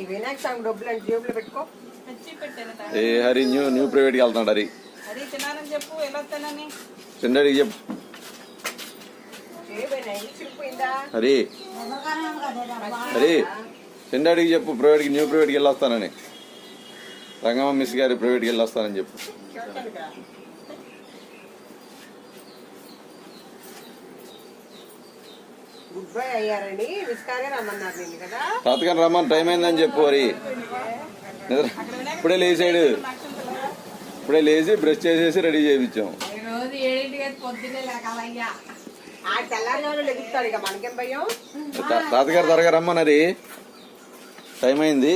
ఈ వినాయక స్వామి డబ్బులు అంటే జేబులో పెట్టుకో. ఏ హరి న్యూ ప్రైవేట్కి వెళ్తున్నాడు హరి. చెప్పు ఎలా వస్తానని చిన్నడికి చెప్పు. హరి హరి చిన్నడికి చెప్పు న్యూ ప్రైవేట్కి వెళ్ళొస్తానని. రంగమ్మ మిస్ గారి ప్రైవేట్కి వెళ్ళొస్తానని చెప్పు. గుడ్ బై అయ్యారని విస్కారే రమ్మన్నారు నేను కదా. తాతగారు రమ్మని టైం అయిందని చెప్పు హరి. ఇప్పుడే లేచాడు. ఇప్పుడే లేచి బ్రష్ చేసేసి రెడీ చేయించాం. తాతగారు త్వరగా రమ్మన్నది. టైం అయింది.